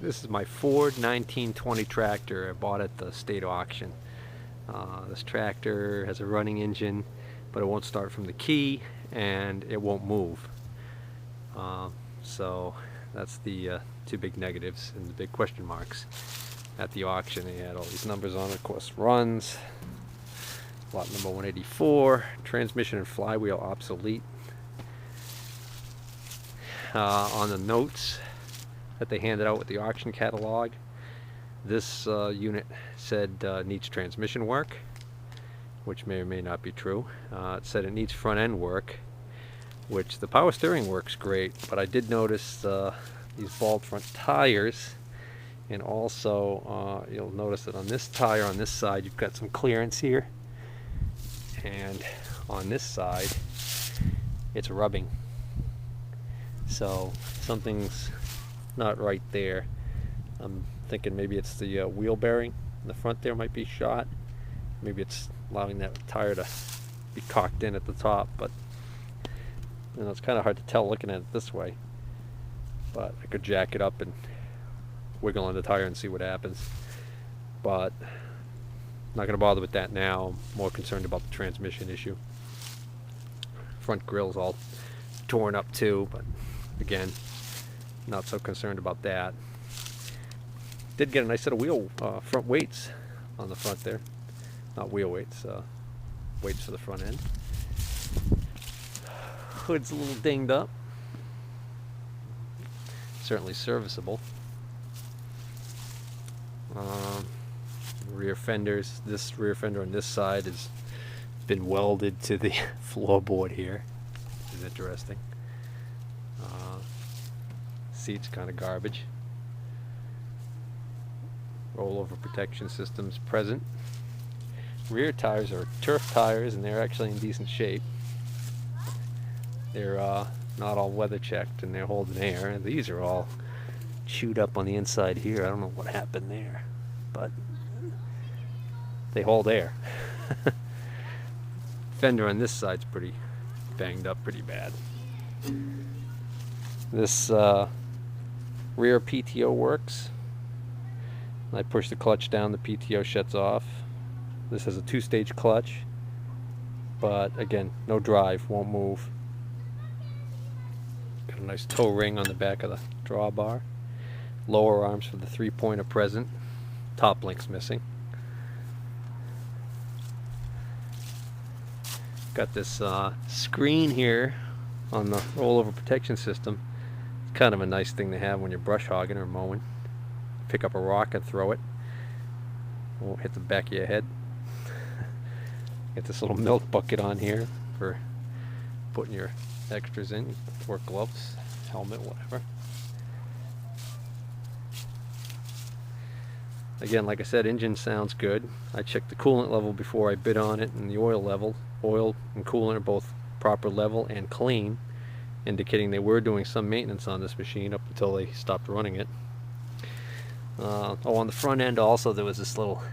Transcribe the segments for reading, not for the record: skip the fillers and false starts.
This is my Ford 1920 tractor I bought at the state auction. This tractor has a running engine, but it won't start from the key and it won't move. So that's the two big negatives and the big question marks. At the auction they had all these numbers on it. Of course, runs, lot number 184, transmission and flywheel obsolete. On the notes that they handed out with the auction catalog, this unit said needs transmission work, which may or may not be true. It said it needs front end work, which the power steering works great, but I did notice these bald front tires, and also you'll notice that on this tire on this side you've got some clearance here, and on this side it's rubbing. So something's not right there. I'm thinking maybe it's the wheel bearing in the front there might be shot. Maybe it's allowing that tire to be cocked in at the top, but you know, it's kind of hard to tell looking at it this way. But I could jack it up and wiggle on the tire and see what happens. But I'm not going to bother with that now. I'm more concerned about the transmission issue. Front grill's all torn up too, but again, not so concerned about that. Did get a nice set of wheel front weights on the front there. Not wheel weights, weights for the front end. Hood's a little dinged up. Certainly serviceable. Rear fenders. This rear fender on this side has been welded to the floorboard here, which is interesting. Seat's kind of garbage. Rollover protection systems present. Rear tires are turf tires, and they're actually in decent shape. They're not all weather checked, and they're holding air. And these are all chewed up on the inside here. I don't know what happened there, but they hold air. Fender on this side's pretty banged up, pretty bad. This rear PTO works. I push the clutch down, the PTO shuts off. This has a two-stage clutch, but again, no drive, won't move. Got a nice toe ring on the back of the drawbar. Lower arms for the three-pointer present. Top link's missing. Got this screen here on the rollover protection system. It's kind of a nice thing to have when you're brush hogging or mowing. Pick up a rock and throw it. Won't hit the back of your head. Get this little milk bucket on here for putting your extras in. Work gloves, helmet, whatever. Again, like I said, engine sounds good. I checked the coolant level before I bid on it, and the oil level. Oil and coolant are both proper level and clean, indicating they were doing some maintenance on this machine up until they stopped running it. On the front end also there was this little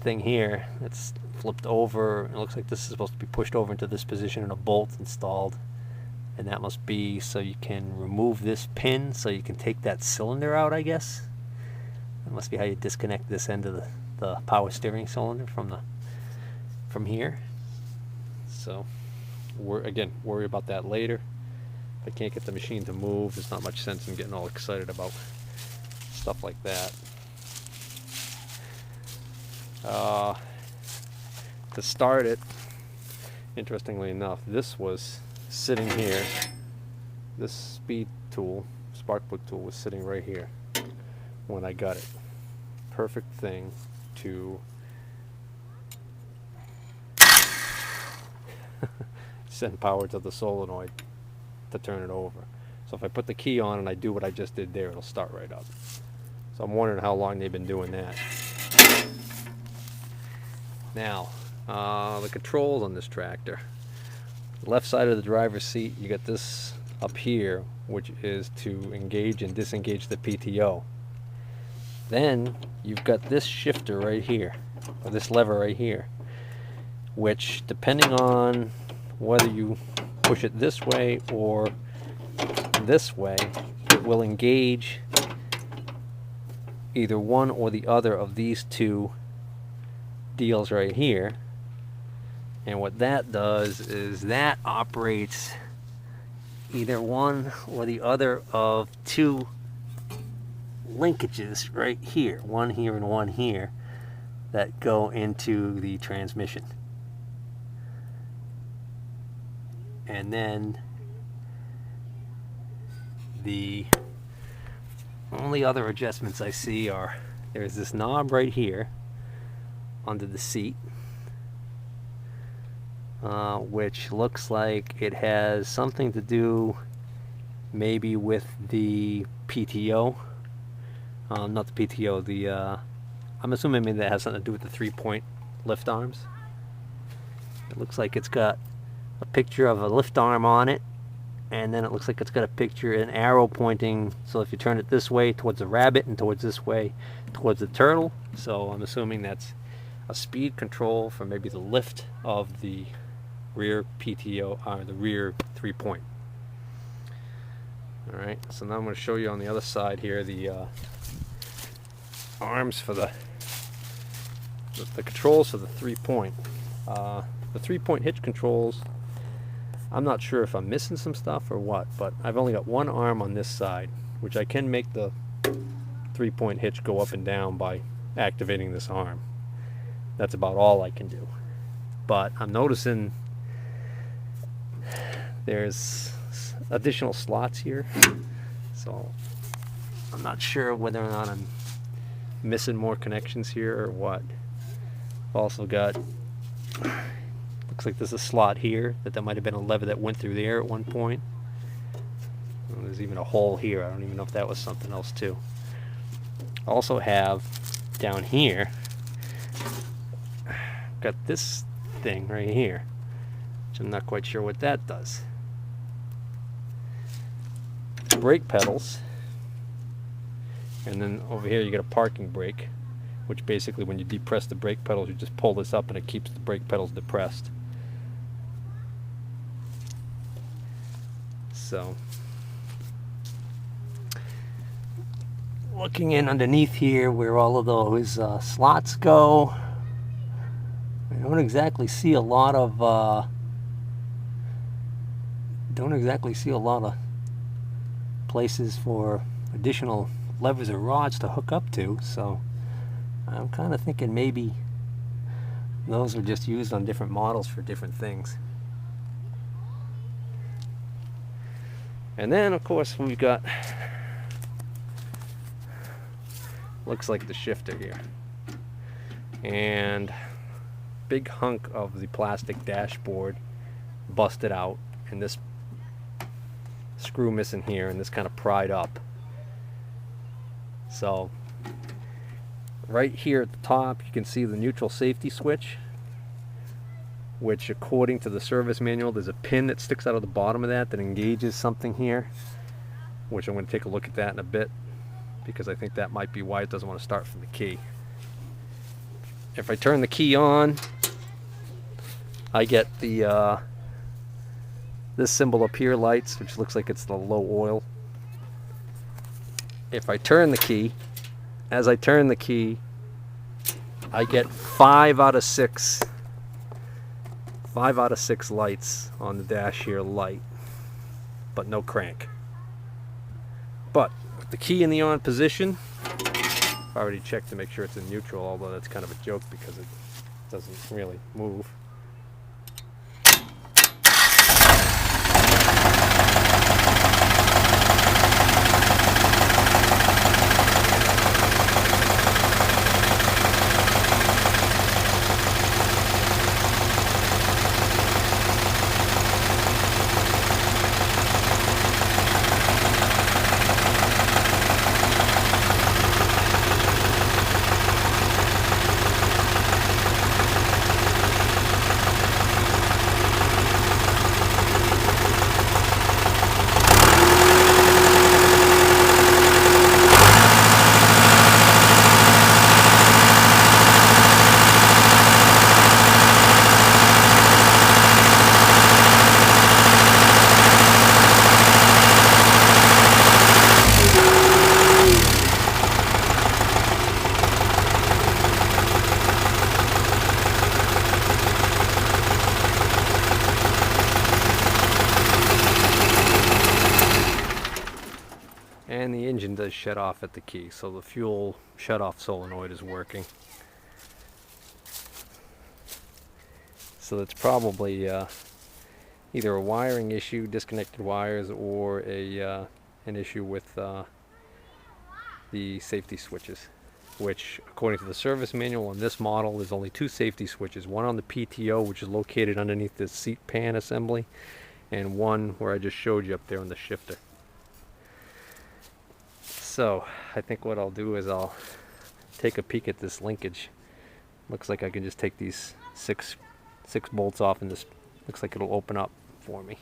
thing here that's flipped over. It looks like this is supposed to be pushed over into this position and a bolt installed, and that must be so you can remove this pin so you can take that cylinder out, I guess. That must be how you disconnect this end of the power steering cylinder from here. So again, worry about that later. If I can't get the machine to move, there's not much sense in getting all excited about stuff like that. To start it, interestingly enough, this was sitting here. This speed tool, spark plug tool, was sitting right here when I got it. Perfect thing to send power to the solenoid to turn it over. So if I put the key on and I do what I just did there, it'll start right up. So I'm wondering how long they've been doing that. Now, the controls on this tractor. Left side of the driver's seat, you got this up here, which is to engage and disengage the PTO. Then you've got this shifter right here, or this lever right here, which, depending on whether you push it this way or this way, it will engage either one or the other of these two deals right here. And what that does is that operates either one or the other of two linkages right here, one here and one here, that go into the transmission. And then the only other adjustments I see are there's this knob right here under the seat, which looks like it has something to do maybe with the PTO. Not the PTO, I'm assuming maybe that has something to do with the 3-point lift arms. It looks like it's got a picture of a lift arm on it, and then it looks like it's got a picture, an arrow pointing, so if you turn it this way towards the rabbit and towards this way towards the turtle. So I'm assuming that's a speed control for maybe the lift of the rear PTO, or the rear 3-point. Alright, so now I'm going to show you on the other side here the arms for the controls for the 3-point. The 3-point hitch controls, I'm not sure if I'm missing some stuff or what, but I've only got one arm on this side, which I can make the 3-point hitch go up and down by activating this arm. That's about all I can do. But I'm noticing there's additional slots here, so I'm not sure whether or not I'm missing more connections here or what. I've also got, looks like there's a slot here that might have been a lever that went through there at one point. And there's even a hole here. I don't even know if that was something else too. I also have down here, got this thing right here, which I'm not quite sure what that does. Brake pedals, and then over here you get a parking brake, which basically when you depress the brake pedals you just pull this up and it keeps the brake pedals depressed. So looking in underneath here where all of those slots go, I don't exactly see a lot of places for additional levers or rods to hook up to, so I'm kind of thinking maybe those are just used on different models for different things. And then of course we've got, looks like the shifter here, and big hunk of the plastic dashboard busted out, and this screw missing here, and this kind of pried up. So right here at the top you can see the neutral safety switch, which according to the service manual there's a pin that sticks out of the bottom of that engages something here, which I'm going to take a look at that in a bit, because I think that might be why it doesn't want to start from the key. If I turn the key on, I get the this symbol up here, lights, which looks like it's the low oil. If I turn the key, as I turn the key, I get 5 out of 6 lights on the dash here, light, but no crank. But with the key in the on position, I've already checked to make sure it's in neutral, although that's kind of a joke because it doesn't really move. And the engine does shut off at the key, so the fuel shut-off solenoid is working. So that's probably either a wiring issue, disconnected wires, or an issue with the safety switches, which according to the service manual on this model, there's only 2 safety switches, one on the PTO, which is located underneath the seat pan assembly, and one where I just showed you up there on the shifter. So I think what I'll do is I'll take a peek at this linkage. Looks like I can just take these six bolts off, and this looks like it'll open up for me.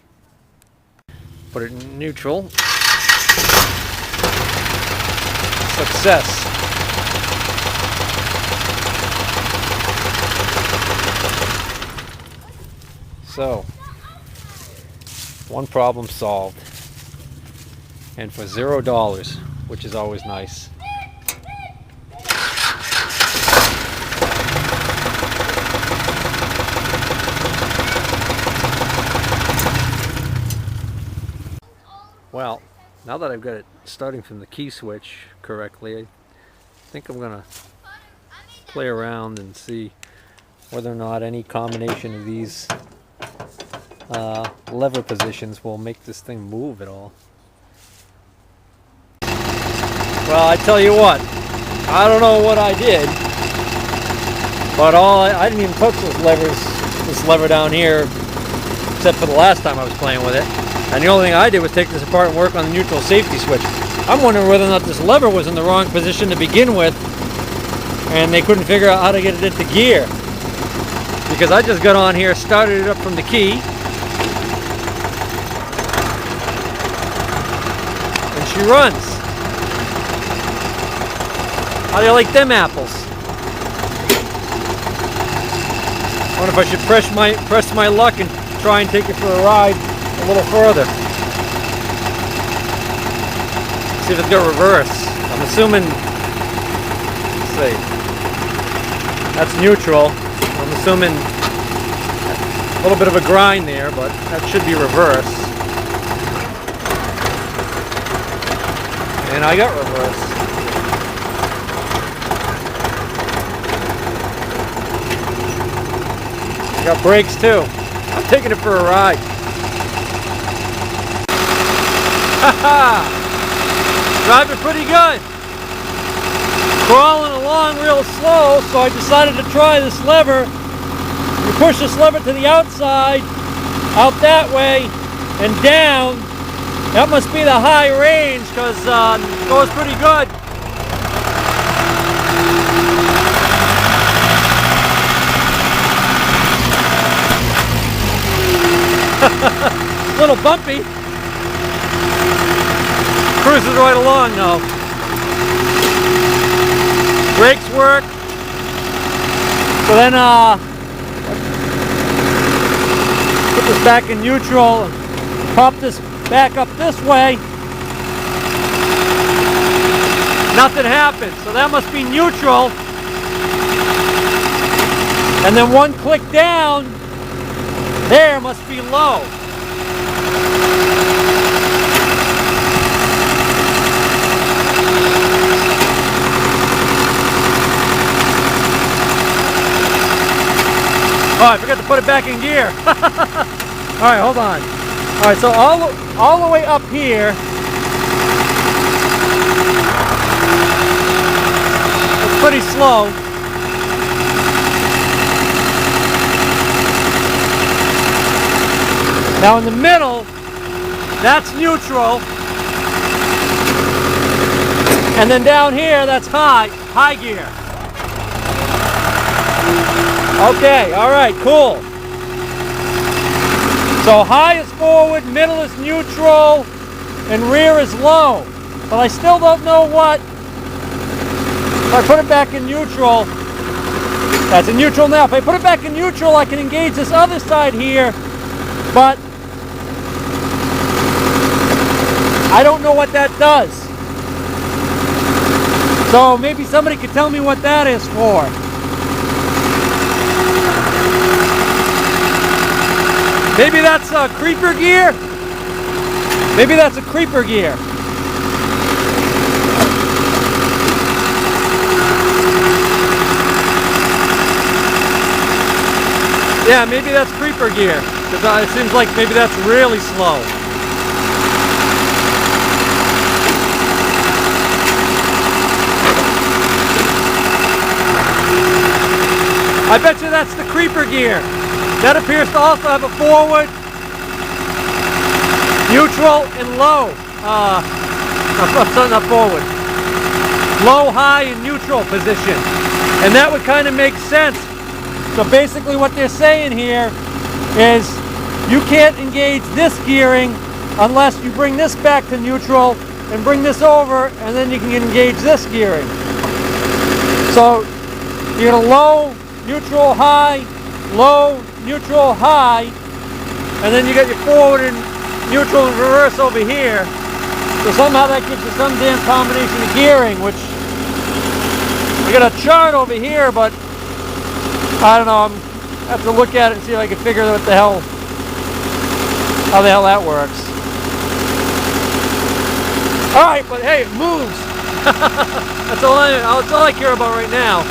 Put it in neutral. Success. So, one problem solved, and for $0, which is always nice. Well, now that I've got it starting from the key switch correctly, I think I'm gonna play around and see whether or not any combination of these lever positions will make this thing move at all. Well, I tell you what, I don't know what I did, but I didn't even touch this lever down here, except for the last time I was playing with it. And the only thing I did was take this apart and work on the neutral safety switch. I'm wondering whether or not this lever was in the wrong position to begin with, and they couldn't figure out how to get it into gear. Because I just got on here, started it up from the key, and she runs. How do you like them apples? I wonder if I should press my luck and try and take it for a ride a little further. See if it's got reverse. I'm assuming, let's see, that's neutral. I'm assuming a little bit of a grind there, but that should be reverse. And I got reverse. I got brakes too. I'm taking it for a ride. Driving pretty good. Crawling along real slow, so I decided to try this lever. You push this lever to the outside, out that way, and down. That must be the high range, because it goes pretty good. A little bumpy. Cruises right along though. Brakes work. So then put this back in neutral and pop this back up this way. Nothing happened. So that must be neutral. And then one click down, there must be low. Oh, I forgot to put it back in gear. All right, hold on. All right, so all the way up here, it's pretty slow. Now in the middle, that's neutral. And then down here, that's high gear. Okay, all right, cool. So high is forward, middle is neutral, and rear is low. But I still don't know what. If I put it back in neutral, that's in neutral now. If I put it back in neutral, I can engage this other side here, but I don't know what that does. So maybe somebody could tell me what that is for. Maybe that's a creeper gear? Maybe that's a creeper gear. Yeah, maybe that's creeper gear, because it seems like maybe that's really slow. I bet you that's the creeper gear. That appears to also have a forward, neutral, and low. Not forward. Low, high, and neutral position. And that would kind of make sense. So basically what they're saying here is you can't engage this gearing unless you bring this back to neutral and bring this over, and then you can engage this gearing. So you get a low, neutral, high, low, neutral, high, and then you got your forward and neutral and reverse over here. So somehow that gives you some damn combination of gearing, which we got a chart over here, but I don't know. I have to look at it and see if I can figure out how the hell that works. All right, but hey, it moves. That's all I care about right now.